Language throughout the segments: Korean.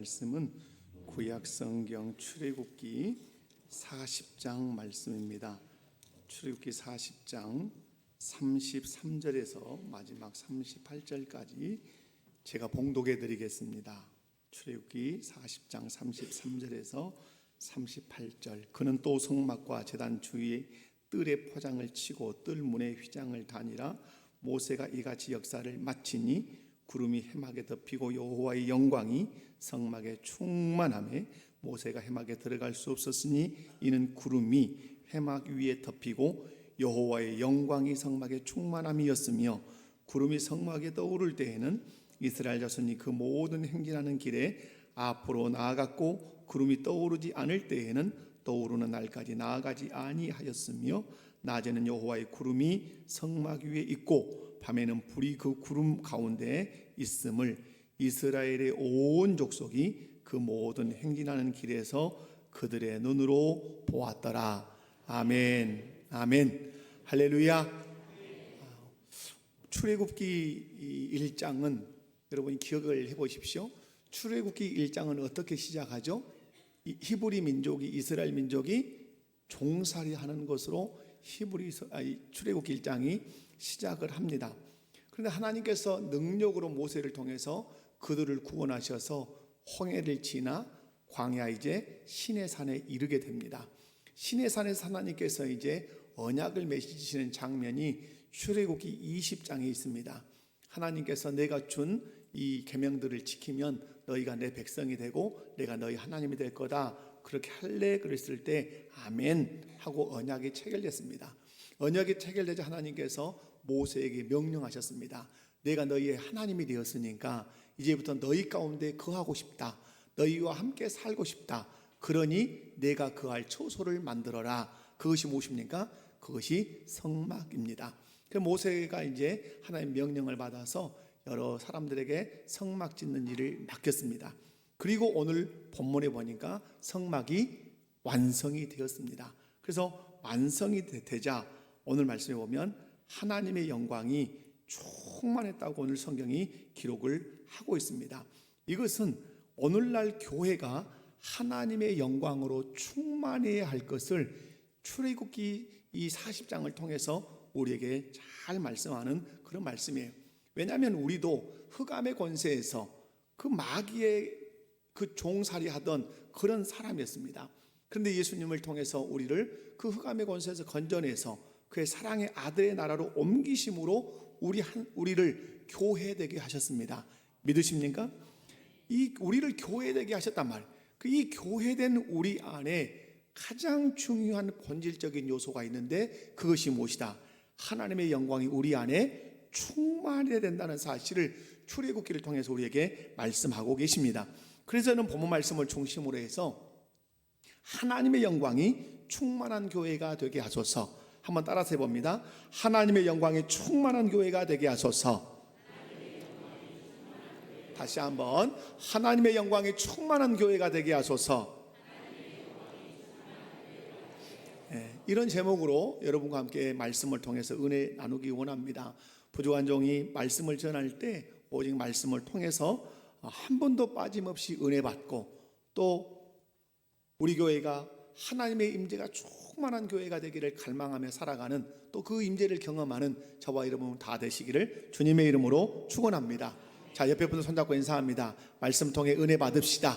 말씀은 구약성경 출애굽기 40장 말씀입니다. 출애굽기 40장 33절에서 마지막 38절까지 제가 봉독해 드리겠습니다. 출애굽기 40장 33절에서 38절. 그는 또 성막과 제단 주위에 뜰에 포장을 치고 뜰 문에 휘장을 다니라. 모세가 이같이 역사를 마치니 구름이 해막에 덮이고 여호와의 영광이 성막에 충만하며 모세가 해막에 들어갈 수 없었으니 이는 구름이 해막 위에 덮이고 여호와의 영광이 성막에 충만함이었으며, 구름이 성막에 떠오를 때에는 이스라엘 자손이 그 모든 행진하는 길에 앞으로 나아갔고, 구름이 떠오르지 않을 때에는 떠오르는 날까지 나아가지 아니하였으며, 낮에는 여호와의 구름이 성막 위에 있고 밤에는 불이 그 구름 가운데에 있음을 이스라엘의 온 족속이 그 모든 행진하는 길에서 그들의 눈으로 보았더라. 아멘. 아멘. 할렐루야. 출애굽기 1장은 여러분이 기억을 해보십시오. 출애굽기 1장은 어떻게 시작하죠? 히브리 민족이, 이스라엘 민족이 종살이하는 것으로 출애굽기 1장이 시작을 합니다. 그런데 하나님께서 능력으로 모세를 통해서 그들을 구원하셔서 홍해를 지나 광야 이제 시내산에 이르게 됩니다. 시내산에서 하나님께서 이제 언약을 맺으시는 장면이 출애굽기 20장에 있습니다. 하나님께서 내가 준 이 계명들을 지키면 너희가 내 백성이 되고 내가 너희 하나님이 될 거다, 그렇게 할래 그랬을 때 아멘 하고 언약이 체결됐습니다. 언약이 체결되자 하나님께서 모세에게 명령하셨습니다. 내가 너희의 하나님이 되었으니까 이제부터 너희 가운데 거하고 싶다, 너희와 함께 살고 싶다. 그러니 내가 거할 처소를 만들어라. 그것이 무엇입니까? 그것이 성막입니다. 그래서 모세가 이제 하나님의 명령을 받아서 여러 사람들에게 성막 짓는 일을 맡겼습니다. 그리고 오늘 본문에 보니까 성막이 완성이 되었습니다. 그래서 완성이 되자 오늘 말씀에 보면 하나님의 영광이 충만했다고 오늘 성경이 기록을 하고 있습니다. 이것은 오늘날 교회가 하나님의 영광으로 충만해야 할 것을 출애굽기 이 40장을 통해서 우리에게 잘 말씀하는 그런 말씀이에요. 왜냐하면 우리도 흑암의 권세에서 그 마귀의 그 종살이 하던 그런 사람이었습니다. 그런데 예수님을 통해서 우리를 그 흑암의 권세에서 건져내서 그의 사랑의 아들의 나라로 옮기심으로 우리를 교회되게 하셨습니다. 믿으십니까? 우리를 교회되게 하셨단 말이에요. 이 교회된 우리 안에 가장 중요한 본질적인 요소가 있는데 그것이 무엇이다? 하나님의 영광이 우리 안에 충만해야 된다는 사실을 출애굽기를 통해서 우리에게 말씀하고 계십니다. 그래서 저는 본문 말씀을 중심으로 해서 하나님의 영광이 충만한 교회가 되게 하소서. 한번 따라서 해봅니다. 하나님의 영광이 충만한 교회가 되게 하소서. 다시 한번 하나님의 영광이 충만한 교회가 되게 하소서. 이런 제목으로 여러분과 함께 말씀을 통해서 은혜 나누기 원합니다. 부족한 종이 말씀을 전할 때 오직 말씀을 통해서 한 번도 빠짐없이 은혜 받고, 또 우리 교회가 하나님의 임재가 충만한 교회가 되기를 갈망하며 살아가는, 또 그 임재를 경험하는 저와 여러분 다 되시기를 주님의 이름으로 축원합니다. 자, 옆에 분들 손잡고 인사합니다. 말씀 통해 은혜 받읍시다.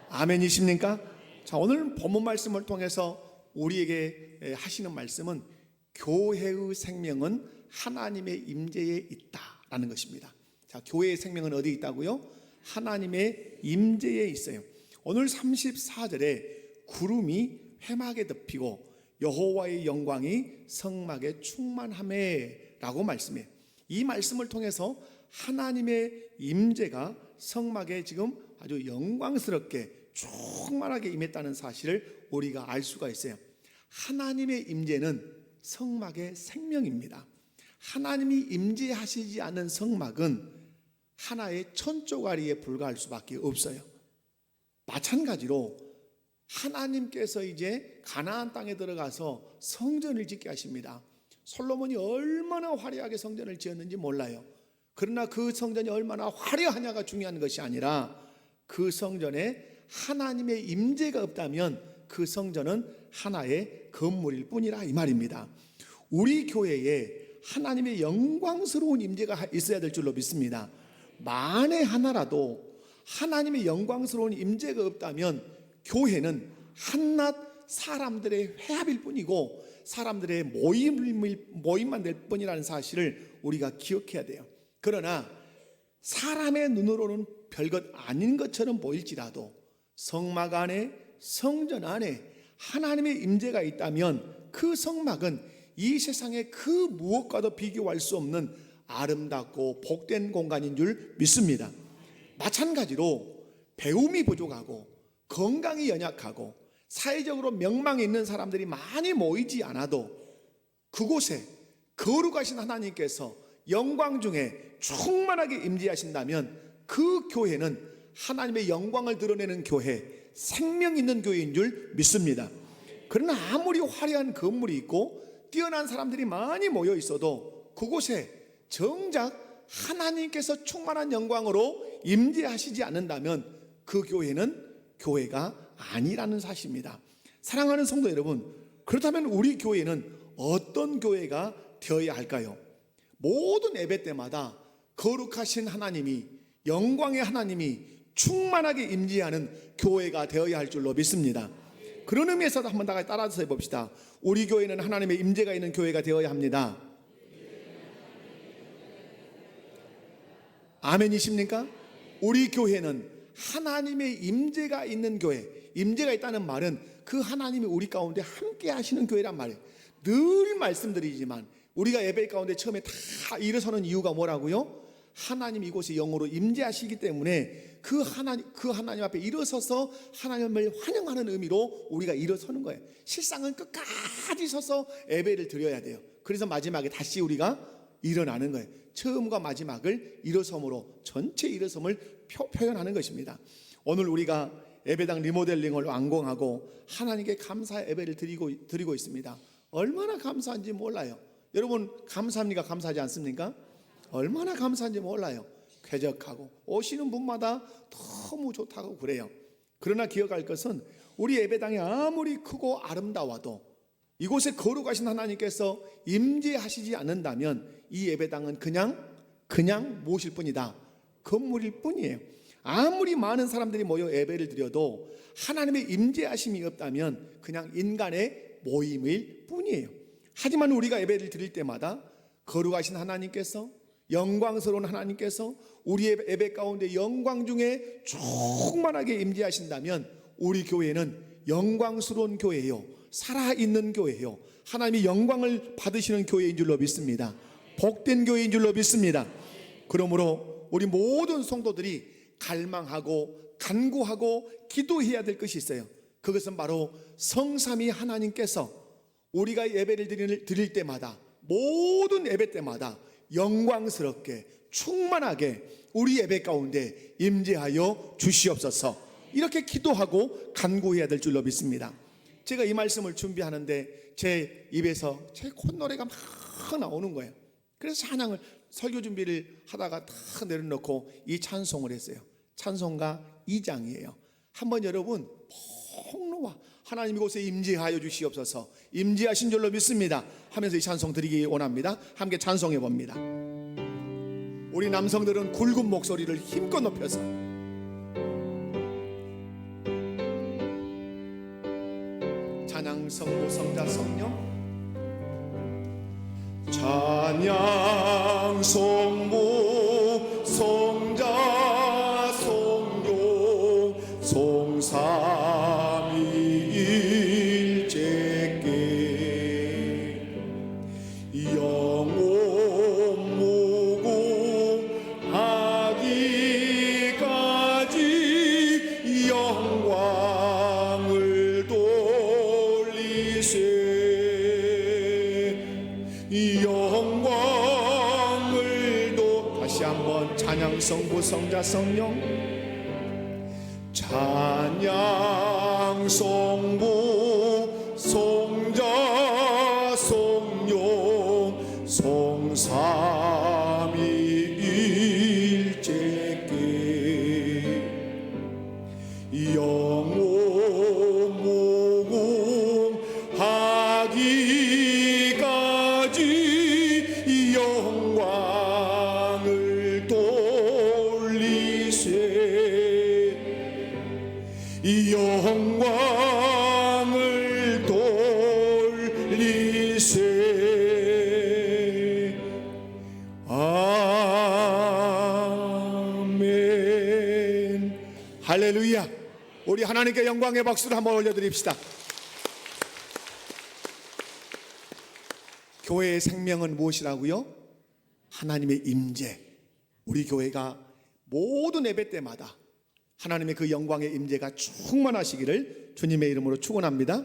아멘이십니까? 자, 오늘 본문 말씀을 통해서 우리에게 하시는 말씀은 교회의 생명은 하나님의 임재에 있다라는 것입니다. 자, 교회의 생명은 어디 있다고요? 하나님의 임재에 있어요. 오늘 34절에 구름이 해막에 덮이고 여호와의 영광이 성막에 충만하매라고 말씀해요. 이 말씀을 통해서 하나님의 임재가 성막에 지금 아주 영광스럽게 충만하게 임했다는 사실을 우리가 알 수가 있어요. 하나님의 임재는 성막의 생명입니다. 하나님이 임재하시지 않은 성막은 하나의 천조가리에 불과할 수밖에 없어요. 마찬가지로 하나님께서 이제 가나안 땅에 들어가서 성전을 짓게 하십니다. 솔로몬이 얼마나 화려하게 성전을 지었는지 몰라요. 그러나 그 성전이 얼마나 화려하냐가 중요한 것이 아니라 그 성전에 하나님의 임재가 없다면 그 성전은 하나의 건물일 뿐이라 이 말입니다. 우리 교회에 하나님의 영광스러운 임재가 있어야 될 줄로 믿습니다. 만에 하나라도 하나님의 영광스러운 임재가 없다면 교회는 한낱 사람들의 회합일 뿐이고 사람들의 모임만 될 뿐이라는 사실을 우리가 기억해야 돼요. 그러나 사람의 눈으로는 별것 아닌 것처럼 보일지라도 성막 안에, 성전 안에 하나님의 임재가 있다면 그 성막은 이 세상의 그 무엇과도 비교할 수 없는 아름답고 복된 공간인 줄 믿습니다. 마찬가지로 배움이 부족하고 건강이 연약하고 사회적으로 명망이 있는 사람들이 많이 모이지 않아도 그곳에 거룩하신 하나님께서 영광 중에 충만하게 임재하신다면 그 교회는 하나님의 영광을 드러내는 교회, 생명 있는 교회인 줄 믿습니다. 그러나 아무리 화려한 건물이 있고 뛰어난 사람들이 많이 모여 있어도 그곳에 정작 하나님께서 충만한 영광으로 임재하시지 않는다면 그 교회는 교회가 아니라는 사실입니다. 사랑하는 성도 여러분, 그렇다면 우리 교회는 어떤 교회가 되어야 할까요? 모든 예배 때마다 거룩하신 하나님이, 영광의 하나님이 충만하게 임재하는 교회가 되어야 할 줄로 믿습니다. 그런 의미에서 한번 다 같이 따라서 해봅시다. 우리 교회는 하나님의 임재가 있는 교회가 되어야 합니다. 아멘이십니까? 우리 교회는 하나님의 임재가 있는 교회, 임재가 있다는 말은 그 하나님이 우리 가운데 함께 하시는 교회란 말이에요. 늘 말씀드리지만 우리가 예배 가운데 처음에 다 일어서는 이유가 뭐라고요? 하나님 이곳에 영으로 임재하시기 때문에 그 하나님 앞에 일어서서 하나님을 환영하는 의미로 우리가 일어서는 거예요. 실상은 끝까지 서서 예배를 드려야 돼요. 그래서 마지막에 다시 우리가 일어나는 거예요. 처음과 마지막을 일어섬으로, 전체 일어섬을 표현하는 것입니다. 오늘 우리가 예배당 리모델링을 완공하고 하나님께 감사 예배를 드리고 있습니다. 얼마나 감사한지 몰라요. 여러분 감사합니까? 감사하지 않습니까? 얼마나 감사한지 몰라요. 쾌적하고 오시는 분마다 너무 좋다고 그래요. 그러나 기억할 것은 우리 예배당이 아무리 크고 아름다워도 이곳에 거룩하신 하나님께서 임재하시지 않는다면 이 예배당은 그냥 무엇일 뿐이다, 건물일 뿐이에요. 아무리 많은 사람들이 모여 예배를 드려도 하나님의 임재하심이 없다면 그냥 인간의 모임일 뿐이에요. 하지만 우리가 예배를 드릴 때마다 거룩하신 하나님께서, 영광스러운 하나님께서 우리의 예배 가운데 영광 중에 충만하게 임재하신다면 우리 교회는 영광스러운 교회요, 살아있는 교회요, 하나님의 영광을 받으시는 교회인 줄로 믿습니다. 복된 교회인 줄로 믿습니다. 그러므로 우리 모든 성도들이 갈망하고 간구하고 기도해야 될 것이 있어요. 그것은 바로 성삼위 하나님께서 우리가 예배를 드릴 때마다, 모든 예배 때마다 영광스럽게 충만하게 우리 예배 가운데 임재하여 주시옵소서, 이렇게 기도하고 간구해야 될 줄로 믿습니다. 제가 이 말씀을 준비하는데 제 입에서 제 콧노래가 막 나오는 거예요. 그래서 찬양을, 설교 준비를 하다가 다 내려놓고 이 찬송을 했어요. 찬송가 2장이에요. 한번 여러분 폭로와 하나님 이곳에 임재하여 주시옵소서, 임재하신 줄로 믿습니다 하면서 이 찬송 드리기 원합니다. 함께 찬송해 봅니다. 우리 남성들은 굵은 목소리를 힘껏 높여서 찬양 성부 성자 성령, 찬양 성부 성자 성령 성삼위일체께 영원 무궁하기까지 영광을 돌리세. 다시 한번 찬양 성부 성자 성령, 찬양 성부 성자 성령 성삼위일체께 영광을 돌리세. 아멘. 할렐루야. 우리 하나님께 영광의 박수를 한번 올려드립시다. 교회의 생명은 무엇이라고요? 하나님의 임재. 우리 교회가 모든 예배 때마다 하나님의 그 영광의 임재가 충만하시기를 주님의 이름으로 축원합니다.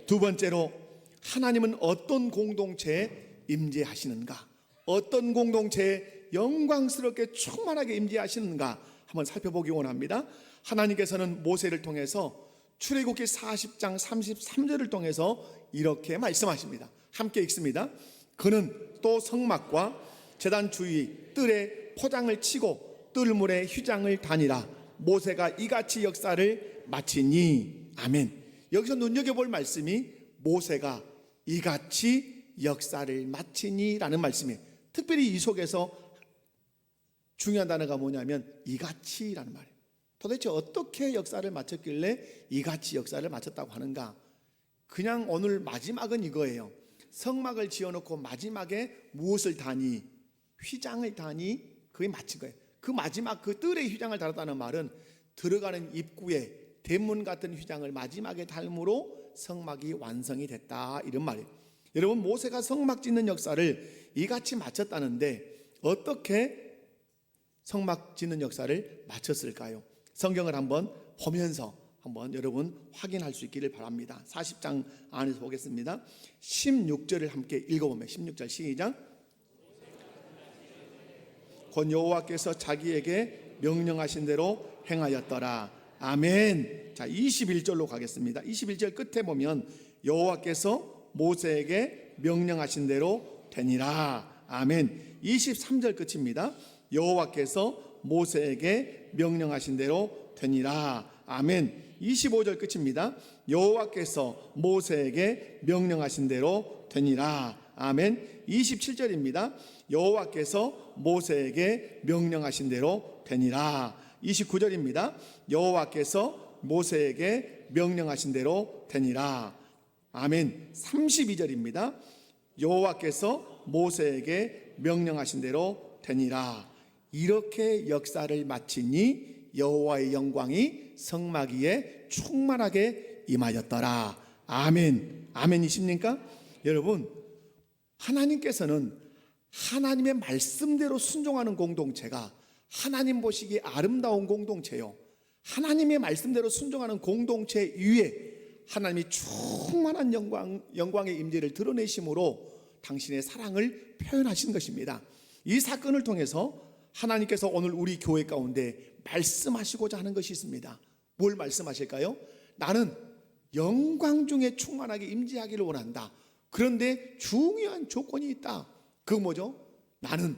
두 번째로, 하나님은 어떤 공동체에 임재하시는가, 어떤 공동체에 영광스럽게 충만하게 임재하시는가 한번 살펴보기 원합니다. 하나님께서는 모세를 통해서 출애굽기 40장 33절을 통해서 이렇게 말씀하십니다. 함께 읽습니다. 그는 또 성막과 제단 주위 뜰에 포장을 치고 뜰물에 휘장을 다니라. 모세가 이같이 역사를 마치니. 아멘. 여기서 눈여겨볼 말씀이 모세가 이같이 역사를 마치니 라는 말씀이에요. 특별히 이 속에서 중요한 단어가 뭐냐면 이같이 라는 말이에요. 도대체 어떻게 역사를 마쳤길래 이같이 역사를 마쳤다고 하는가? 그냥 오늘 마지막은 이거예요. 성막을 지어놓고 마지막에 무엇을 다니? 휘장을 다니? 그게 마친 거예요. 그 마지막 그 뜰에 휘장을 달았다는 말은 들어가는 입구에 대문 같은 휘장을 마지막에 달므로 성막이 완성이 됐다, 이런 말이에요. 여러분, 모세가 성막 짓는 역사를 이같이 마쳤다는데 어떻게 성막 짓는 역사를 마쳤을까요? 성경을 한번 보면서 한번 여러분 확인할 수 있기를 바랍니다. 40장 안에서 보겠습니다. 16절을 함께 읽어보면, 16절 시작. 곧 여호와께서 자기에게 명령하신 대로 행하였더라. 아멘. 자, 21절로 가겠습니다. 21절 끝에 보면 여호와께서 모세에게 명령하신 대로 되니라. 아멘. 23절 끝입니다. 여호와께서 모세에게 명령하신 대로 되니라. 아멘. 25절 끝입니다. 여호와께서 모세에게 명령하신 대로 되니라. 아멘. 27절입니다. 여호와께서 모세에게 명령하신 대로 되니라. 29절입니다. 여호와께서 모세에게 명령하신 대로 되니라. 아멘. 32절입니다. 여호와께서 모세에게 명령하신 대로 되니라. 이렇게 역사를 마치니 여호와의 영광이 성막 위에 충만하게 임하였더라. 아멘. 아멘이십니까? 여러분, 하나님께서는 하나님의 말씀대로 순종하는 공동체가 하나님 보시기에 아름다운 공동체요, 하나님의 말씀대로 순종하는 공동체 위에 하나님이 충만한 영광의 임재를 드러내심으로 당신의 사랑을 표현하신 것입니다. 이 사건을 통해서 하나님께서 오늘 우리 교회 가운데 말씀하시고자 하는 것이 있습니다. 뭘 말씀하실까요? 나는 영광 중에 충만하게 임재하기를 원한다. 그런데 중요한 조건이 있다. 그건 뭐죠? 나는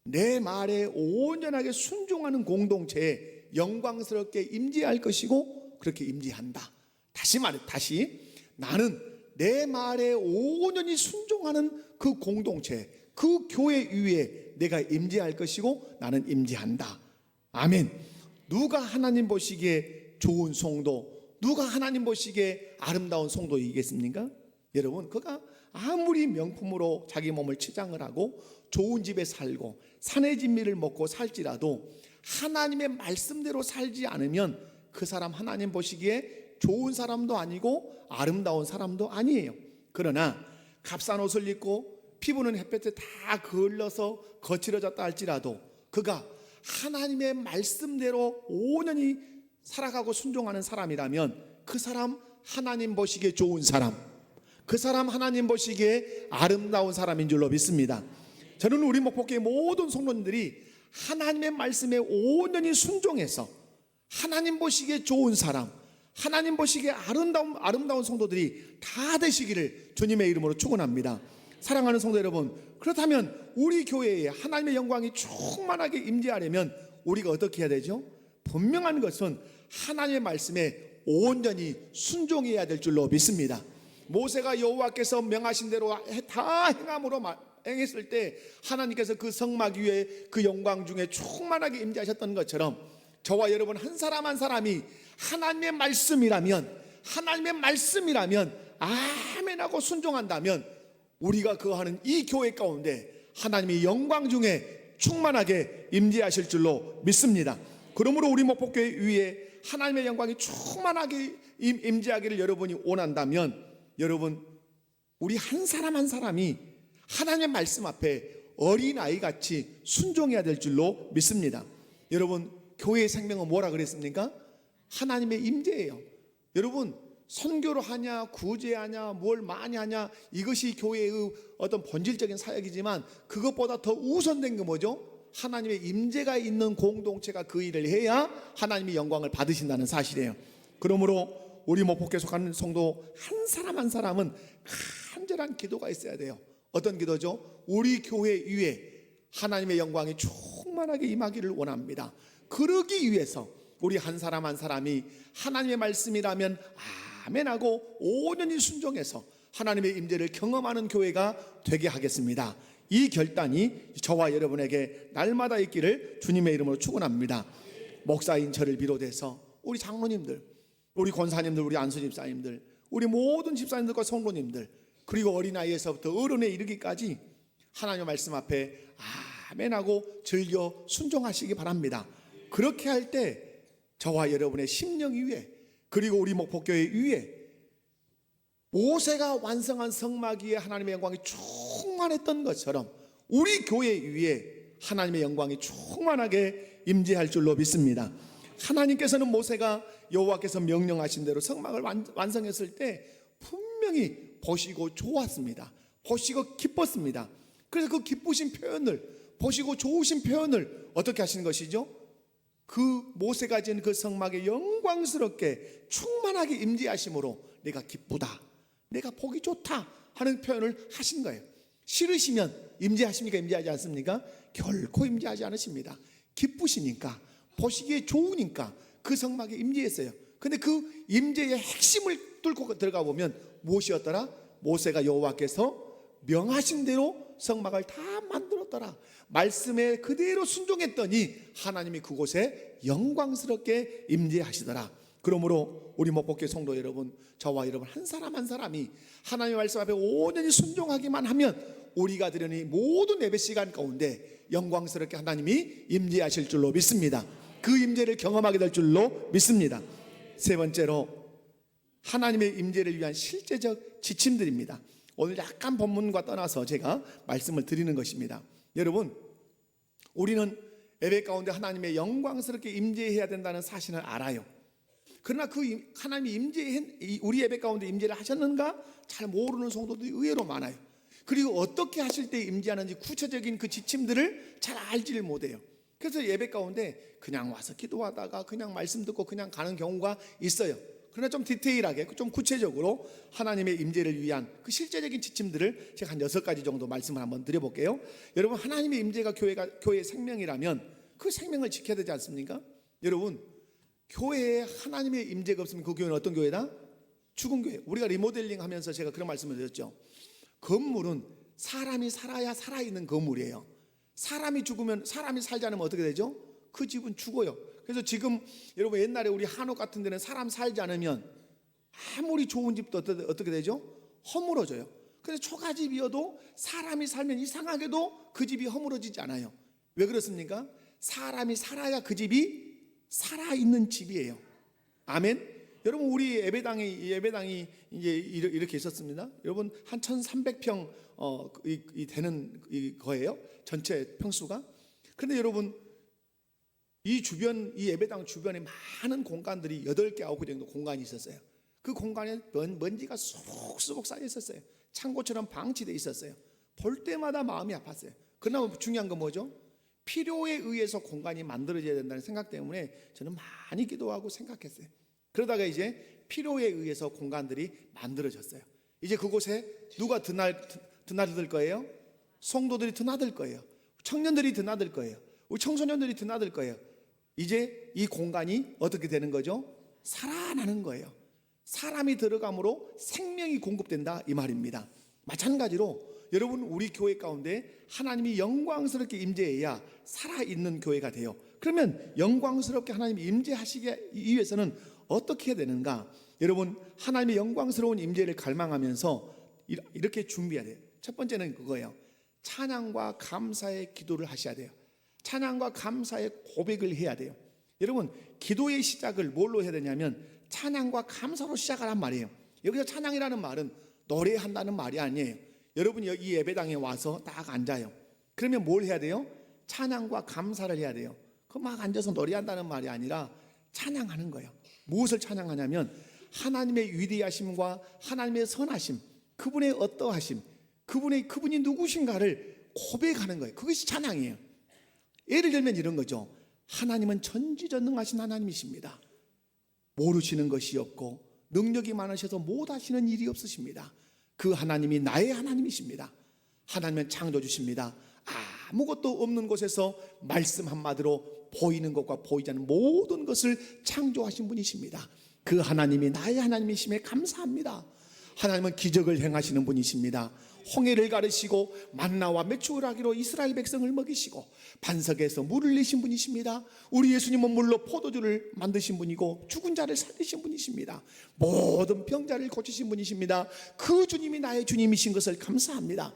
내 말에 온전하게 순종하는 공동체에 영광스럽게 임재할 것이고 그렇게 임재한다. 다시 나는 내 말에 온전히 순종하는 그 공동체, 그 교회 위에 내가 임재할 것이고 나는 임재한다. 아멘. 누가 하나님 보시기에 좋은 성도, 누가 하나님 보시기에 아름다운 성도이겠습니까? 여러분, 그가 아무리 명품으로 자기 몸을 치장을 하고 좋은 집에 살고 산의 진미를 먹고 살지라도 하나님의 말씀대로 살지 않으면 그 사람 하나님 보시기에 좋은 사람도 아니고 아름다운 사람도 아니에요. 그러나 값싼 옷을 입고 피부는 햇볕에 다 그을러서 거칠어졌다 할지라도 그가 하나님의 말씀대로 온전히 살아가고 순종하는 사람이라면 그 사람 하나님 보시기에 좋은 사람, 그 사람 하나님 보시기에 아름다운 사람인 줄로 믿습니다. 저는 우리 목포교회 모든 성도님들이 하나님의 말씀에 온전히 순종해서 하나님 보시기에 좋은 사람, 하나님 보시기에 아름다운 성도들이 다 되시기를 주님의 이름으로 축원합니다. 사랑하는 성도 여러분, 그렇다면 우리 교회에 하나님의 영광이 충만하게 임재하려면 우리가 어떻게 해야 되죠? 분명한 것은 하나님의 말씀에 온전히 순종해야 될 줄로 믿습니다. 모세가 여호와께서 명하신 대로 다 행했을 때 하나님께서 그 성막 위에 그 영광 중에 충만하게 임재하셨던 것처럼 저와 여러분 한 사람 한 사람이 하나님의 말씀이라면 아멘하고 순종한다면 우리가 거하는 이 교회 가운데 하나님의 영광 중에 충만하게 임재하실 줄로 믿습니다. 그러므로 우리 목포교회 위에 하나님의 영광이 충만하게 임재하기를 여러분이 원한다면 여러분 우리 한 사람 한 사람이 하나님의 말씀 앞에 어린아이같이 순종해야 될 줄로 믿습니다. 여러분 교회의 생명은 뭐라 그랬습니까? 하나님의 임재예요. 여러분 선교를 하냐 구제하냐 뭘 많이 하냐 이것이 교회의 어떤 본질적인 사역이지만 그것보다 더 우선된 게 뭐죠? 하나님의 임재가 있는 공동체가 그 일을 해야 하나님의 영광을 받으신다는 사실이에요. 그러므로 우리 목포교회 속하는 성도 한 사람 한 사람은 간절한 기도가 있어야 돼요. 어떤 기도죠? 우리 교회 위에 하나님의 영광이 충만하게 임하기를 원합니다. 그러기 위해서 우리 한 사람 한 사람이 하나님의 말씀이라면 아멘하고 온전히 순종해서 하나님의 임재를 경험하는 교회가 되게 하겠습니다. 이 결단이 저와 여러분에게 날마다 있기를 주님의 이름으로 축원합니다. 목사인 저를 비롯해서 우리 장로님들, 우리 권사님들, 우리 안수 집사님들, 우리 모든 집사님들과 성도님들, 그리고 어린아이에서부터 어른에 이르기까지 하나님의 말씀 앞에 아멘하고 즐겨 순종하시기 바랍니다. 그렇게 할 때 저와 여러분의 심령 위에 그리고 우리 목포교회 위에 모세가 완성한 성막 위에 하나님의 영광이 충만했던 것처럼 우리 교회 위에 하나님의 영광이 충만하게 임재할 줄로 믿습니다. 하나님께서는 모세가 여호와께서 명령하신 대로 성막을 완성했을 때 분명히 보시고 좋았습니다. 보시고 기뻤습니다. 그래서 그 기쁘신 표현을 보시고 좋으신 표현을 어떻게 하시는 것이죠? 그 모세가 지은 그 성막에 영광스럽게 충만하게 임재하심으로 내가 기쁘다, 내가 보기 좋다 하는 표현을 하신 거예요. 싫으시면 임재하십니까? 임재하지 않습니까? 결코 임재하지 않으십니다. 기쁘시니까 보시기에 좋으니까 그 성막에 임재했어요. 근데 그 임재의 핵심을 뚫고 들어가 보면 무엇이었더라? 모세가 여호와께서 명하신 대로 성막을 다 만들었더라. 말씀에 그대로 순종했더니 하나님이 그곳에 영광스럽게 임재하시더라. 그러므로 우리 목포교회 성도 여러분, 저와 여러분 한 사람 한 사람이 하나님의 말씀 앞에 온전히 순종하기만 하면 우리가 드리는 모든 예배 시간 가운데 영광스럽게 하나님이 임재하실 줄로 믿습니다. 그 임재를 경험하게 될 줄로 믿습니다. 세 번째로 하나님의 임재를 위한 실제적 지침들입니다. 오늘 약간 본문과 떠나서 제가 말씀을 드리는 것입니다. 여러분, 우리는 예배 가운데 하나님의 영광스럽게 임재해야 된다는 사실을 알아요. 그러나 그 하나님이 우리 예배 가운데 임재를 하셨는가 잘 모르는 성도들이 의외로 많아요. 그리고 어떻게 하실 때 임재하는지 구체적인 그 지침들을 잘 알지를 못해요. 그래서 예배 가운데 그냥 와서 기도하다가 그냥 말씀 듣고 그냥 가는 경우가 있어요. 그러나 좀 디테일하게 좀 구체적으로 하나님의 임재를 위한 그 실제적인 지침들을 제가 한 6가지 정도 말씀을 한번 드려볼게요. 여러분, 하나님의 임재가 교회의 생명이라면 그 생명을 지켜야 되지 않습니까? 여러분, 교회에 하나님의 임재가 없으면 그 교회는 어떤 교회다? 죽은 교회. 우리가 리모델링 하면서 제가 그런 말씀을 드렸죠. 건물은 사람이 살아야 살아있는 건물이에요. 사람이 죽으면, 사람이 살지 않으면 어떻게 되죠? 그 집은 죽어요. 그래서 지금 여러분 옛날에 우리 한옥 같은 데는 사람 살지 않으면 아무리 좋은 집도 어떻게 되죠? 허물어져요. 그래서 초가집이어도 사람이 살면 이상하게도 그 집이 허물어지지 않아요. 왜 그렇습니까? 사람이 살아야 그 집이 살아있는 집이에요. 아멘. 여러분, 우리 예배당이 이제 이렇게 있었습니다. 여러분, 한 1,300평 되는 거예요. 전체 평수가. 그런데 여러분, 이 예배당 주변에 많은 공간들이 8개, 9개 정도 공간이 있었어요. 그 공간에 먼지가 쏙쏙 쌓여 있었어요. 창고처럼 방치되어 있었어요. 볼 때마다 마음이 아팠어요. 그러나 중요한 건 뭐죠? 필요에 의해서 공간이 만들어져야 된다는 생각 때문에 저는 많이 기도하고 생각했어요. 그러다가 이제 필요에 의해서 공간들이 만들어졌어요. 이제 그곳에 누가 드나들 거예요? 성도들이 드나들 거예요. 청년들이 드나들 거예요. 우리 청소년들이 드나들 거예요. 이제 이 공간이 어떻게 되는 거죠? 살아나는 거예요. 사람이 들어감으로 생명이 공급된다, 이 말입니다. 마찬가지로 여러분, 우리 교회 가운데 하나님이 영광스럽게 임재해야 살아있는 교회가 돼요. 그러면 영광스럽게 하나님 임재하시기 위해서는 어떻게 해야 되는가? 여러분, 하나님의 영광스러운 임재를 갈망하면서 이렇게 준비해야 돼요. 첫 번째는 그거예요. 찬양과 감사의 기도를 하셔야 돼요. 찬양과 감사의 고백을 해야 돼요. 여러분, 기도의 시작을 뭘로 해야 되냐면 찬양과 감사로 시작하란 말이에요. 여기서 찬양이라는 말은 노래한다는 말이 아니에요. 여러분이 여기 예배당에 와서 딱 앉아요. 그러면 뭘 해야 돼요? 찬양과 감사를 해야 돼요. 그 막 앉아서 노래한다는 말이 아니라 찬양하는 거예요. 무엇을 찬양하냐면 하나님의 위대하심과 하나님의 선하심, 그분의 어떠하심, 그분이 누구신가를 고백하는 거예요. 그것이 찬양이에요. 예를 들면 이런 거죠. 하나님은 전지전능하신 하나님이십니다. 모르시는 것이 없고 능력이 많으셔서 못하시는 일이 없으십니다. 그 하나님이 나의 하나님이십니다. 하나님은 창조주십니다. 아무것도 없는 곳에서 말씀 한마디로 보이는 것과 보이지 않는 모든 것을 창조하신 분이십니다. 그 하나님이 나의 하나님이심에 감사합니다. 하나님은 기적을 행하시는 분이십니다. 홍해를 가르시고 만나와 메추라기로 이스라엘 백성을 먹이시고 반석에서 물을 내신 분이십니다. 우리 예수님은 물로 포도주를 만드신 분이고 죽은 자를 살리신 분이십니다. 모든 병자를 고치신 분이십니다. 그 주님이 나의 주님이신 것을 감사합니다.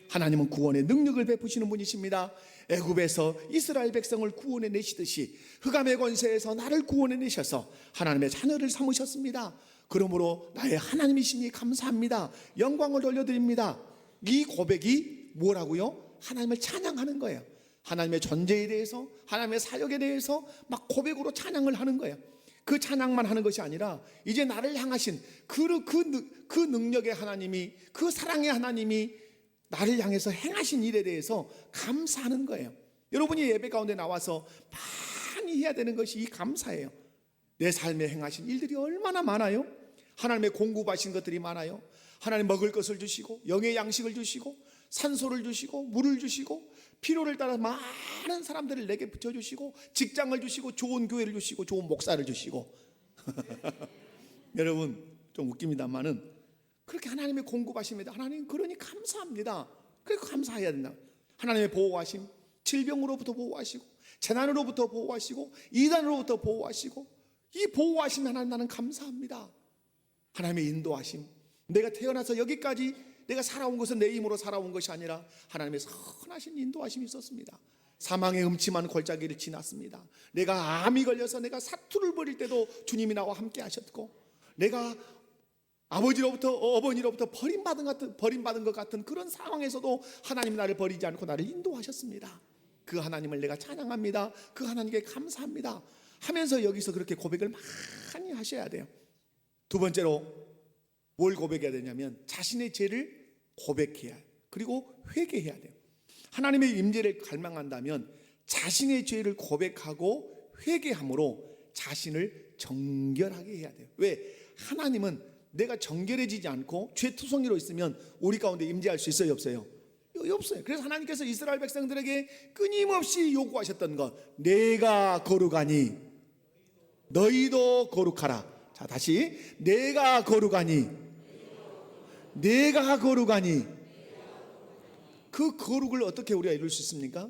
하나님은 구원의 능력을 베푸시는 분이십니다. 애굽에서 이스라엘 백성을 구원해 내시듯이 흑암의 권세에서 나를 구원해 내셔서 하나님의 자녀를 삼으셨습니다. 그러므로 나의 하나님이시니 감사합니다. 영광을 돌려드립니다. 이 고백이 뭐라고요? 하나님을 찬양하는 거예요. 하나님의 존재에 대해서, 하나님의 사역에 대해서 막 고백으로 찬양을 하는 거예요. 그 찬양만 하는 것이 아니라 이제 나를 향하신 그 능력의 하나님이, 그 사랑의 하나님이 나를 향해서 행하신 일에 대해서 감사하는 거예요. 여러분이 예배 가운데 나와서 많이 해야 되는 것이 이 감사예요. 내 삶에 행하신 일들이 얼마나 많아요. 하나님의 공급하신 것들이 많아요. 하나님 먹을 것을 주시고 영의 양식을 주시고 산소를 주시고 물을 주시고 필요를 따라 많은 사람들을 내게 붙여주시고 직장을 주시고 좋은 교회를 주시고 좋은 목사를 주시고 여러분 좀 웃깁니다만은 그렇게 하나님의 공급하십니다. 하나님 그러니 감사합니다. 그래서 감사해야 된다. 하나님의 보호하심, 질병으로부터 보호하시고 재난으로부터 보호하시고 이단으로부터 보호하시고 이 보호하심 하나님 나는 감사합니다. 하나님의 인도하심, 내가 태어나서 여기까지 내가 살아온 것은 내 힘으로 살아온 것이 아니라 하나님의 선하신 인도하심이 있었습니다. 사망의 음침한 골짜기를 지났습니다. 내가 암이 걸려서 내가 사투를 벌일 때도 주님이 나와 함께 하셨고 내가 아버지로부터 어머니로부터 버림받은 것 같은 그런 상황에서도 하나님이 나를 버리지 않고 나를 인도하셨습니다. 그 하나님을 내가 찬양합니다. 그 하나님께 감사합니다 하면서 여기서 그렇게 고백을 많이 하셔야 돼요. 두 번째로 뭘 고백해야 되냐면 자신의 죄를 고백해야 해요. 그리고 회개해야 돼요. 하나님의 임재를 갈망한다면 자신의 죄를 고백하고 회개함으로 자신을 정결하게 해야 돼요. 왜? 하나님은 내가 정결해지지 않고 죄투성이로 있으면 우리 가운데 임재할 수 있어요? 없어요? 없어요. 그래서 하나님께서 이스라엘 백성들에게 끊임없이 요구하셨던 것, 내가 거룩하니 너희도 거룩하라. 자, 다시 내가 거룩하니 내가 거룩하니. 그 거룩을 어떻게 우리가 이룰 수 있습니까?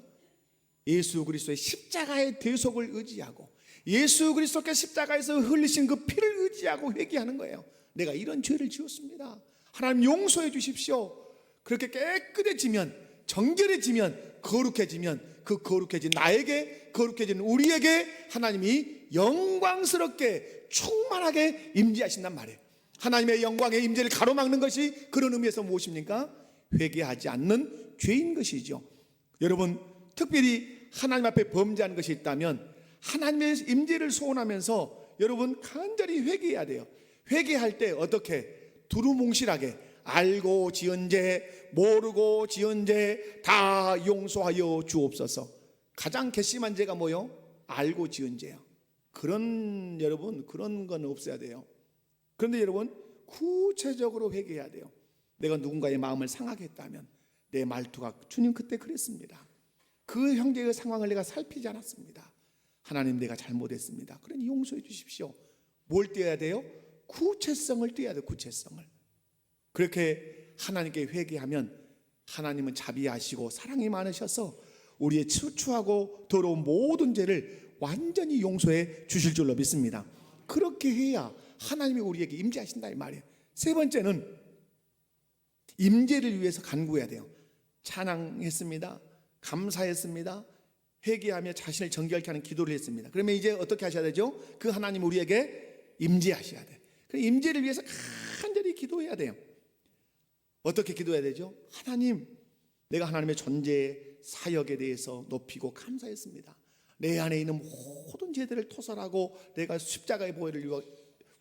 예수 그리스도의 십자가의 대속을 의지하고 예수 그리스도께 십자가에서 흘리신 그 피를 의지하고 회개하는 거예요. 내가 이런 죄를 지었습니다. 하나님 용서해 주십시오. 그렇게 깨끗해지면, 정결해지면, 거룩해지면 그 거룩해진 나에게, 거룩해진 우리에게 하나님이 영광스럽게 충만하게 임재하신단 말이에요. 하나님의 영광의 임재를 가로막는 것이 그런 의미에서 무엇입니까? 회개하지 않는 죄인 것이죠. 여러분 특별히 하나님 앞에 범죄한 것이 있다면 하나님의 임재를 소원하면서 여러분 간절히 회개해야 돼요. 회개할 때 어떻게? 두루뭉실하게 알고 지은 죄, 모르고 지은 죄 다 용서하여 주옵소서. 가장 괘씸한 죄가 뭐요? 알고 지은 죄요. 여러분 그런 건 없어야 돼요. 그런데 여러분 구체적으로 회개해야 돼요. 내가 누군가의 마음을 상하게 했다면 내 말투가 주님 그때 그랬습니다. 그 형제의 상황을 내가 살피지 않았습니다. 하나님 내가 잘못했습니다. 그러니 용서해 주십시오. 뭘 떼어야 돼요? 구체성을 떼어야 돼요. 구체성을. 그렇게 하나님께 회개하면 하나님은 자비하시고 사랑이 많으셔서 우리의 추하고 더러운 모든 죄를 완전히 용서해 주실 줄로 믿습니다. 그렇게 해야 하나님이 우리에게 임재하신다 이 말이에요. 세 번째는 임재를 위해서 간구해야 돼요. 찬양했습니다. 감사했습니다. 회개하며 자신을 정결케 하는 기도를 했습니다. 그러면 이제 어떻게 하셔야 되죠? 그 하나님 우리에게 임재하셔야 돼요. 그 임재를 위해서 간절히 기도해야 돼요. 어떻게 기도해야 되죠? 하나님, 내가 하나님의 존재 사역에 대해서 높이고 감사했습니다. 내 안에 있는 모든 죄들을 토설하고 내가 십자가의 보혈을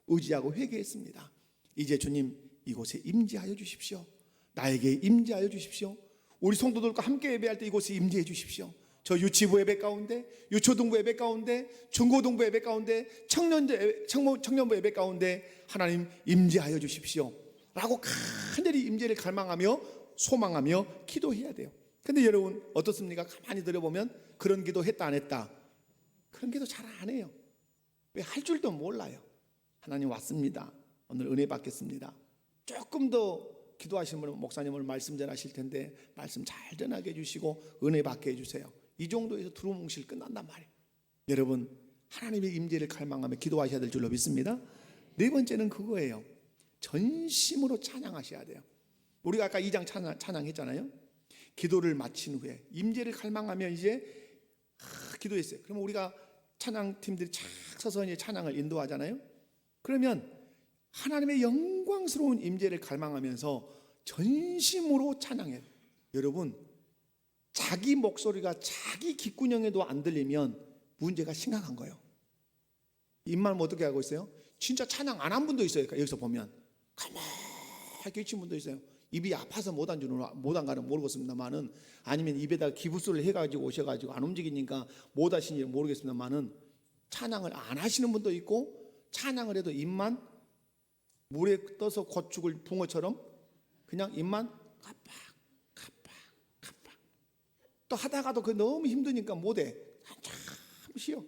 의지하고 회개했습니다. 이제 주님 이곳에 임재하여 주십시오. 나에게 임재하여 주십시오. 우리 성도들과 함께 예배할 때 이곳에 임재해 주십시오. 저 유치부 예배 가운데, 유초등부 예배 가운데, 중고등부 예배 가운데, 청년부 예배 가운데 하나님 임재하여 주십시오 라고 간절히 임재를 갈망하며 소망하며 기도해야 돼요. 근데 여러분 어떻습니까? 가만히 들어보면 그런 기도 했다 안 했다? 그런 기도 잘 안 해요. 왜? 할 줄도 몰라요. 하나님 왔습니다. 오늘 은혜 받겠습니다. 조금 더 기도하시는 분은 목사님을 말씀 전하실 텐데 말씀 잘 전하게 해주시고 은혜 받게 해주세요. 이 정도에서 두루뭉실 끝난단 말이에요. 여러분 하나님의 임재를 갈망하며 기도하셔야 될 줄로 믿습니다. 네 번째는 그거예요. 전심으로 찬양하셔야 돼요. 우리가 아까 2장 찬양했잖아요. 기도를 마친 후에 임재를 갈망하며 이제 기도했어요. 그러면 우리가 찬양팀들이 착 서서 이제 찬양을 인도하잖아요. 그러면 하나님의 영광스러운 임재를 갈망하면서 전심으로 찬양해요. 여러분 자기 목소리가 자기 귓구녕에도 안 들리면 문제가 심각한 거예요. 입만 어떻게 하고 있어요? 진짜 찬양 안 한 분도 있어요. 여기서 보면 가만히 계신 분도 있어요. 입이 아파서 못 한가는 모르겠습니다만은, 아니면 입에다가 기부스를 해가지고 오셔가지고 안 움직이니까 못 하시는지 모르겠습니다만은, 찬양을 안 하시는 분도 있고 찬양을 해도 입만 물에 떠서 곧 죽을 붕어처럼 그냥 입만 가빡 또 하다가도 그 너무 힘드니까 못해. 한참 쉬어.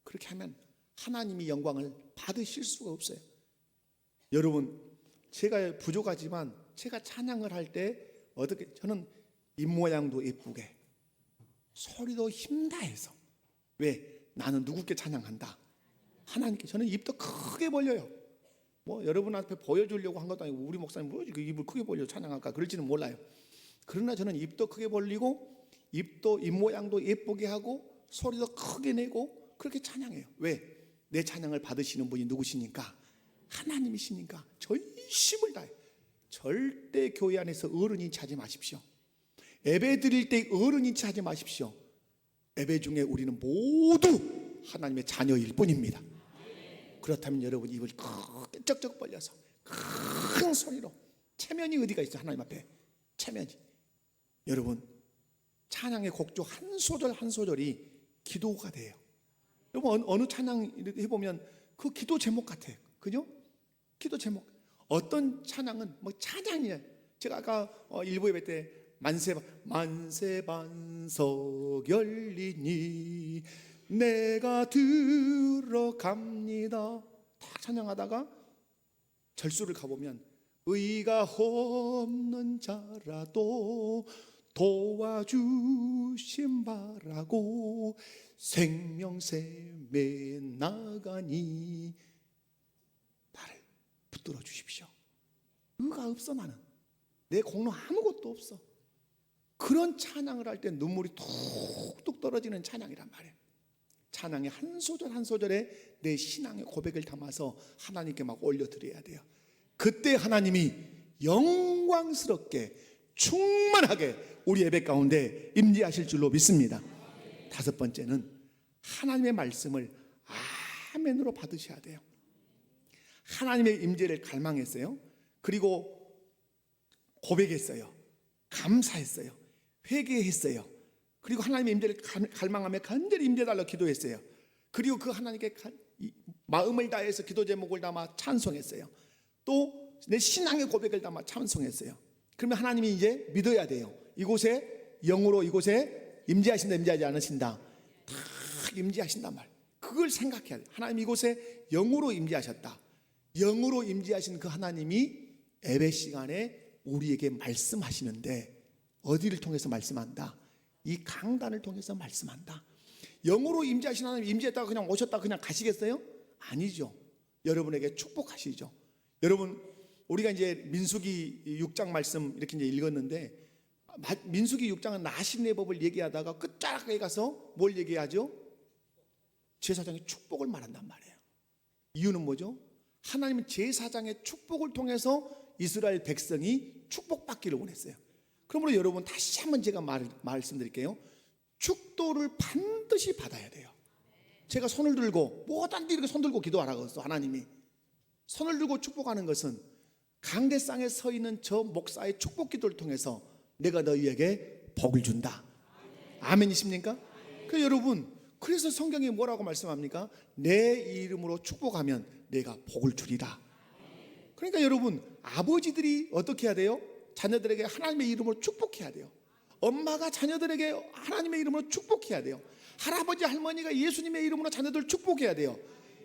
그렇게 하면 하나님이 영광을 받으실 수가 없어요. 여러분 제가 부족하지만 제가 찬양을 할 때 어떻게, 저는 입모양도 예쁘게 소리도 힘다해서, 왜? 나는 누구께 찬양한다? 하나님께. 저는 입도 크게 벌려요. 뭐 여러분 앞에 보여주려고 한 것도 아니고, 우리 목사님 뭐 그 입을 크게 벌려 찬양할까 그럴지는 몰라요. 그러나 저는 입도 크게 벌리고 입도 입모양도 예쁘게 하고 소리도 크게 내고 그렇게 찬양해요. 왜? 내 찬양을 받으시는 분이 누구시니까? 하나님이시니까 전심을 다해. 절대 교회 안에서 어른이 차지 마십시오. 예배 드릴 때 어른이 차지 마십시오. 예배 중에 우리는 모두 하나님의 자녀일 뿐입니다. 그렇다면 여러분 입을 크게 쩍쩍 벌려서 큰 소리로, 체면이 어디가 있어요? 하나님 앞에 체면이. 여러분 찬양의 곡조 한 소절 한 소절이 기도가 돼요. 여러분 어느 찬양 해보면 그 기도 제목 같아요. 그죠? 기도 제목. 어떤 찬양은 뭐 찬양이에요. 제가 아까 일부 예배 때 만세반석 열리니 내가 들어갑니다 딱 찬양하다가 절수를 가보면 의가 없는 자라도 도와주심 바라고 생명샘에 나가니 나를 붙들어 주십시오. 의가 없어. 나는 내 공로 아무것도 없어. 그런 찬양을 할 때 눈물이 툭툭 떨어지는 찬양이란 말이에요. 찬양의 한 소절 한 소절에 내 신앙의 고백을 담아서 하나님께 막 올려드려야 돼요. 그때 하나님이 영광스럽게 충만하게 우리 예배 가운데 임재하실 줄로 믿습니다. 다섯 번째는 하나님의 말씀을 아멘으로 받으셔야 돼요. 하나님의 임재를 갈망했어요. 그리고 고백했어요. 감사했어요. 회개했어요. 그리고 하나님의 임재를 갈망하며 간절히 임재달라고 기도했어요. 그리고 그 하나님께 마음을 다해서 기도 제목을 담아 찬송했어요. 또 내 신앙의 고백을 담아 찬송했어요. 그러면 하나님이 이제 믿어야 돼요. 이곳에 영으로 이곳에 임재하신다, 임재하지 않으신다, 다 임재하신단 말. 그걸 생각해야 돼요. 하나님 이곳에 영으로 임재하셨다. 영으로 임재하신 그 하나님이 예배 시간에 우리에게 말씀하시는데 어디를 통해서 말씀한다? 이 강단을 통해서 말씀한다. 영으로 임재하신 하나님, 임재했다가 그냥 오셨다가 그냥 가시겠어요? 아니죠. 여러분에게 축복하시죠. 여러분, 우리가 이제 민수기 6장 말씀 이렇게 이제 읽었는데, 민수기 6장은 나신의 법을 얘기하다가 끝자락에 가서 뭘 얘기하죠? 제사장의 축복을 말한단 말이에요. 이유는 뭐죠? 하나님은 제사장의 축복을 통해서 이스라엘 백성이 축복받기를 원했어요. 그러므로 여러분, 다시 한번 제가 말씀드릴게요. 축도를 반드시 받아야 돼요. 제가 손을 들고, 뭐든 이렇게 손 들고 기도하라고 했어. 하나님이 손을 들고 축복하는 것은 강대상에 서 있는 저 목사의 축복 기도를 통해서 내가 너희에게 복을 준다. 아멘이십니까? 그 여러분, 그래서 성경이 뭐라고 말씀합니까? 내 이름으로 축복하면 내가 복을 주리라. 그러니까 여러분, 아버지들이 어떻게 해야 돼요? 자녀들에게 하나님의 이름으로 축복해야 돼요. 엄마가 자녀들에게 하나님의 이름으로 축복해야 돼요. 할아버지 할머니가 예수님의 이름으로 자녀들 축복해야 돼요.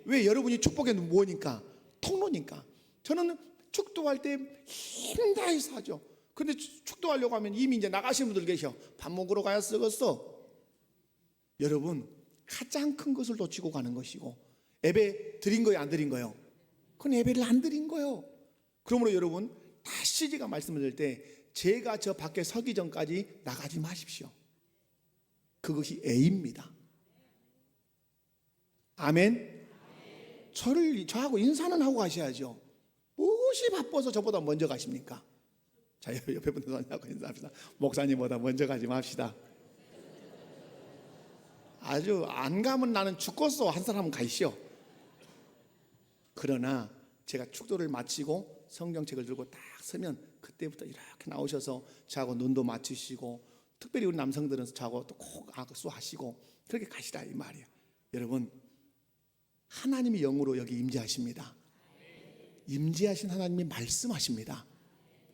왜? 여러분이 축복해 뭐니까? 통로니까. 저는 축도할 때 힘 다해서 하죠. 근데 축도하려고 하면 이미 이제 나가시는 분들 계셔. 밥 먹으러 가야 쓰겠어. 여러분, 가장 큰 것을 놓치고 가는 것이고, 예배 드린 거예요, 안 드린 거예요? 그건 예배를 안 드린 거예요. 그러므로 여러분, 다시 제가 말씀을 드릴 때, 제가 저 밖에 서기 전까지 나가지 마십시오. 그것이 A입니다. 아멘. 저하고 인사는 하고 가셔야죠. 무엇이 바빠서 저보다 먼저 가십니까? 자, 옆에 분들하고 인사합시다. 목사님보다 먼저 가지 맙시다. 아주 안 가면 나는 죽겠어 한 사람은 가시오. 그러나 제가 축도를 마치고 성경책을 들고 딱 서면 그때부터 이렇게 나오셔서 저하고 눈도 맞추시고, 특별히 우리 남성들은 저하고 또 꼭 악수하시고 그렇게 가시라 이 말이에요. 여러분, 하나님이 영으로 여기 임재하십니다. 임재하신 하나님이 말씀하십니다.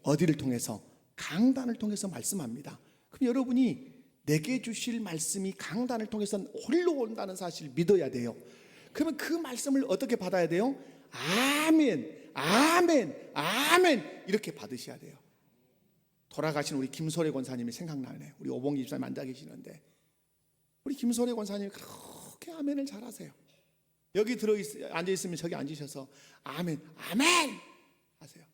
어디를 통해서? 강단을 통해서 말씀합니다. 그럼 여러분이 내게 주실 말씀이 강단을 통해서 흘러온다는 사실을 믿어야 돼요. 그러면 그 말씀을 어떻게 받아야 돼요? 아멘, 아멘, 아멘 이렇게 받으셔야 돼요. 돌아가신 우리 김소래 권사님이 생각나네. 우리 오봉기 집사님 앉아 계시는데, 우리 김소래 권사님이 그렇게 아멘을 잘하세요. 여기 앉아있으면 저기 앉으셔서 아멘, 아멘 하세요.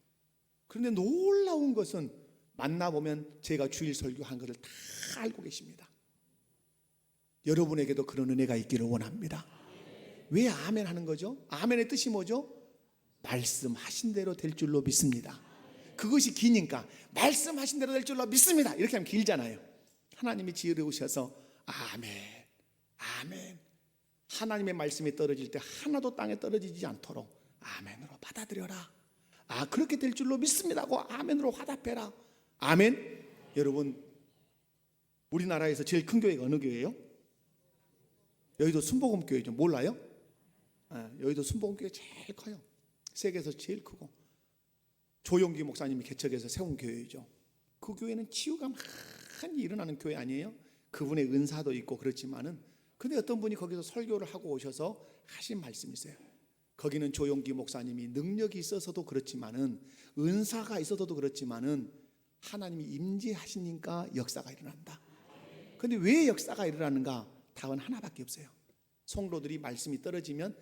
그런데 놀라운 것은 만나보면 제가 주일 설교한 것을 다 알고 계십니다. 여러분에게도 그런 은혜가 있기를 원합니다. 왜 아멘 하는 거죠? 아멘의 뜻이 뭐죠? 말씀하신 대로 될 줄로 믿습니다. 그것이 기니까 말씀하신 대로 될 줄로 믿습니다. 이렇게 하면 길잖아요. 하나님이 지으셔서 아멘, 아멘. 하나님의 말씀이 떨어질 때 하나도 땅에 떨어지지 않도록 아멘으로 받아들여라. 아, 그렇게 될 줄로 믿습니다고 아멘으로 화답해라. 아멘. 여러분, 우리나라에서 제일 큰 교회가 어느 교회예요? 여의도 순복음교회죠. 몰라요? 여의도 순복음교회 제일 커요. 세계에서 제일 크고, 조용기 목사님이 개척해서 세운 교회이죠. 그 교회는 치유가 많이 일어나는 교회 아니에요? 그분의 은사도 있고 그렇지만은, 근데 어떤 분이 거기서 설교를 하고 오셔서 하신 말씀이 있어요. 거기는 조용기 목사님이 능력이 있어서도 그렇지만은, 은사가 있어서도 그렇지만은 하나님이 임재하시니까 역사가 일어난다. 근데 왜 역사가 일어나는가? 답은 하나밖에 없어요. 성도들이 말씀이 떨어지면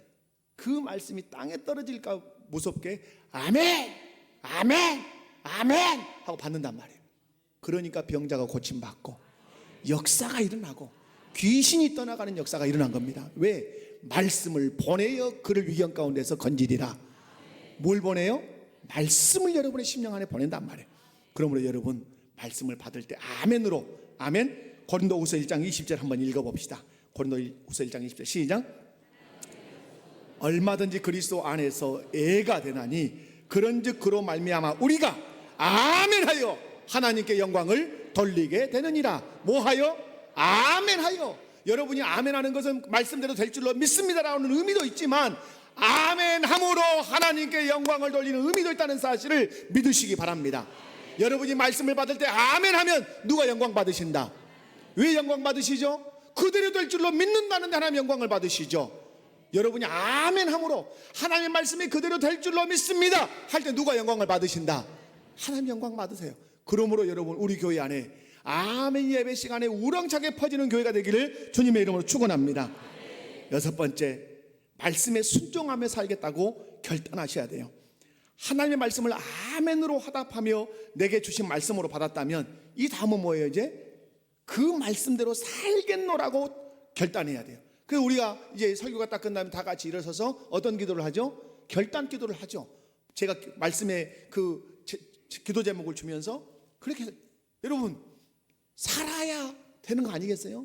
그 말씀이 땅에 떨어질까 무섭게 아멘, 아멘, 아멘 하고 받는단 말이에요. 그러니까 병자가 고침받고 역사가 일어나고 귀신이 떠나가는 역사가 일어난 겁니다. 왜? 말씀을 보내어 그를 위경 가운데서 건지리라. 뭘 보내요? 말씀을 여러분의 심령 안에 보낸단 말이에요. 그러므로 여러분, 말씀을 받을 때 아멘으로, 아멘. 고린도후서 1장 20절 한번 읽어봅시다. 고린도후서 1장 20절 시작. 얼마든지 그리스도 안에서 애가 되나니 그런즉 그로 말미암아 우리가 아멘하여 하나님께 영광을 돌리게 되느니라. 뭐하여? 아멘하여. 여러분이 아멘하는 것은 말씀대로 될 줄로 믿습니다라는 의미도 있지만, 아멘함으로 하나님께 영광을 돌리는 의미도 있다는 사실을 믿으시기 바랍니다. 여러분이 말씀을 받을 때 아멘하면 누가 영광 받으신다? 왜 영광 받으시죠? 그대로 될 줄로 믿는다는데 하나님 영광을 받으시죠. 여러분이 아멘함으로 하나님의 말씀이 그대로 될 줄로 믿습니다 할 때 누가 영광을 받으신다? 하나님 영광 받으세요. 그러므로 여러분, 우리 교회 안에 아멘 예배 시간에 우렁차게 퍼지는 교회가 되기를 주님의 이름으로 축원합니다. 여섯 번째, 말씀에 순종하며 살겠다고 결단하셔야 돼요. 하나님의 말씀을 아멘으로 화답하며 내게 주신 말씀으로 받았다면 이 다음은 뭐예요? 이제 그 말씀대로 살겠노라고 결단해야 돼요. 그래서 우리가 이제 설교가 딱 끝나면 다 같이 일어서서 어떤 기도를 하죠? 결단 기도를 하죠. 제가 말씀에 그 기도 제목을 주면서 그렇게 해서 여러분 살아야 되는 거 아니겠어요?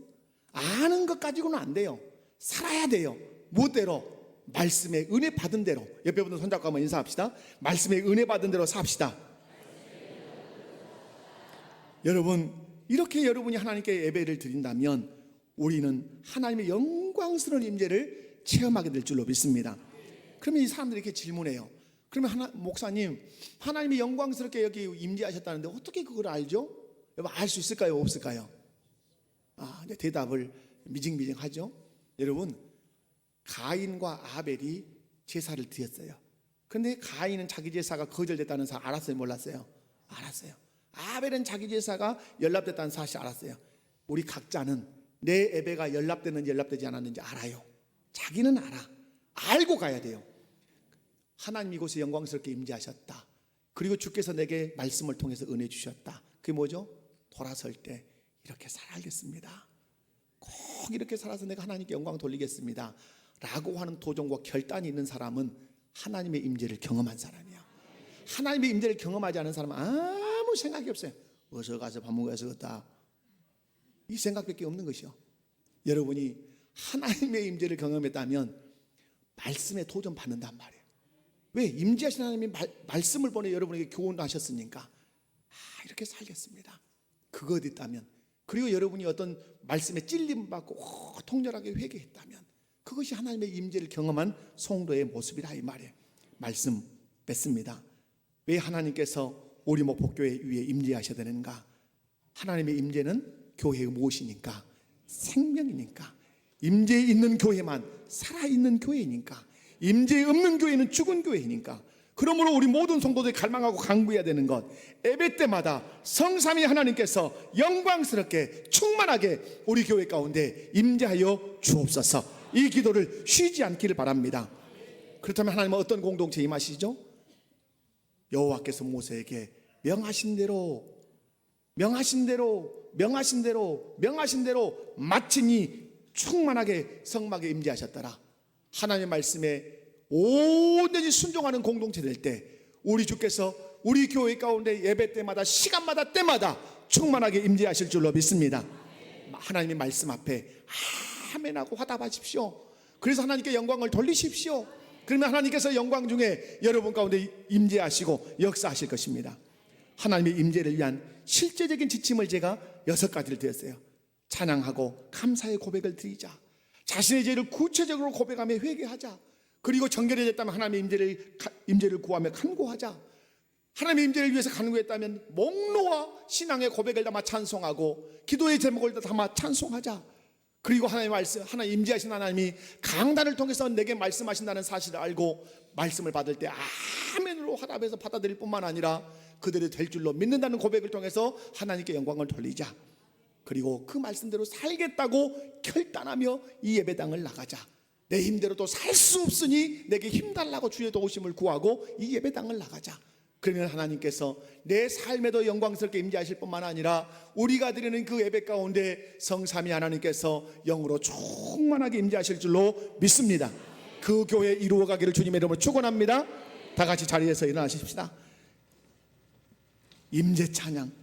아는 것 가지고는 안 돼요. 살아야 돼요. 무엇대로? 말씀의 은혜 받은 대로. 옆에 분들 손잡고 한번 인사합시다. 말씀의 은혜 받은 대로 삽시다. 여러분 이렇게 여러분이 하나님께 예배를 드린다면 우리는 하나님의 영광스러운 임재를 체험하게 될 줄로 믿습니다. 그러면 이 사람들이 이렇게 질문해요. 그러면 목사님 하나님이 영광스럽게 여기 임재하셨다는데 어떻게 그걸 알죠? 여러분 알 수 있을까요? 없을까요? 이제 대답을 미징미징하죠. 여러분 가인과 아벨이 제사를 드렸어요. 그런데 가인은 자기 제사가 거절됐다는 사실 알았어요? 몰랐어요? 알았어요. 아벨은 자기 제사가 연락됐다는 사실 알았어요. 우리 각자는 내 예배가 연락됐는지 연락되지 않았는지 알아요. 자기는 알아. 알고 가야 돼요. 하나님 이곳에 영광스럽게 임재하셨다. 그리고 주께서 내게 말씀을 통해서 은혜 주셨다. 그게 뭐죠? 돌아설 때 이렇게 살아야겠습니다. 꼭 이렇게 살아서 내가 하나님께 영광 돌리겠습니다 라고 하는 도전과 결단이 있는 사람은 하나님의 임재를 경험한 사람이야. 하나님의 임재를 경험하지 않은 사람은 아무 생각이 없어요. 어서 가서 밥 먹어서 걷다, 이 생각밖에 없는 것이요. 여러분이 하나님의 임재를 경험했다면 말씀에 도전 받는단 말이에요. 왜? 임재하신 하나님이 말씀을 보내 여러분에게 교훈하셨으니까 이렇게 살겠습니다. 그것 있다면, 그리고 여러분이 어떤 말씀에 찔림 받고 통렬하게 회개했다면 그것이 하나님의 임재를 경험한 성도의 모습이라 이 말이에요. 말씀 맺습니다. 왜 하나님께서 우리 목포교회 위에 임재하셔야 되는가? 하나님의 임재는 교회의 무엇이니까? 생명이니까. 임재 있는 교회만 살아있는 교회니까. 임재 없는 교회는 죽은 교회니까. 그러므로 우리 모든 성도들이 갈망하고 간구해야 되는 것, 예배 때마다 성삼위 하나님께서 영광스럽게 충만하게 우리 교회 가운데 임재하여 주옵소서. 이 기도를 쉬지 않기를 바랍니다. 그렇다면 하나님은 어떤 공동체 임하시죠? 여호와께서 모세에게 명하신 대로 마침이 충만하게 성막에 임재하셨더라. 하나님의 말씀에 온전히 순종하는 공동체 될 때 우리 주께서 우리 교회 가운데 예배 때마다 시간마다 때마다 충만하게 임재하실 줄로 믿습니다. 하나님의 말씀 앞에 아멘하고 화답하십시오. 그래서 하나님께 영광을 돌리십시오. 그러면 하나님께서 영광 중에 여러분 가운데 임재하시고 역사하실 것입니다. 하나님의 임재를 위한 실제적인 지침을 제가 6가지를 드렸어요. 찬양하고 감사의 고백을 드리자. 자신의 죄를 구체적으로 고백하며 회개하자. 그리고 정결이 됐다면 하나님의 임재를 구하며 간구하자. 하나님의 임재를 위해서 간구했다면 목놓아 신앙의 고백을 담아 찬송하고 기도의 제목을 담아 찬송하자. 그리고 하나님의 말씀, 하나님 임재하신 하나님이 강단을 통해서 내게 말씀하신다는 사실을 알고 말씀을 받을 때 아멘으로 화답해서 받아들일 뿐만 아니라 그들이 될 줄로 믿는다는 고백을 통해서 하나님께 영광을 돌리자. 그리고 그 말씀대로 살겠다고 결단하며 이 예배당을 나가자. 내 힘대로도 살 수 없으니 내게 힘달라고 주의 도우심을 구하고 이 예배당을 나가자. 그러면 하나님께서 내 삶에도 영광스럽게 임재하실 뿐만 아니라 우리가 드리는 그 예배 가운데 성삼위 하나님께서 영으로 충만하게 임재하실 줄로 믿습니다. 그 교회 이루어가기를 주님의 이름으로 축원합니다. 다 같이 자리에서 일어나십시다. 임재 찬양.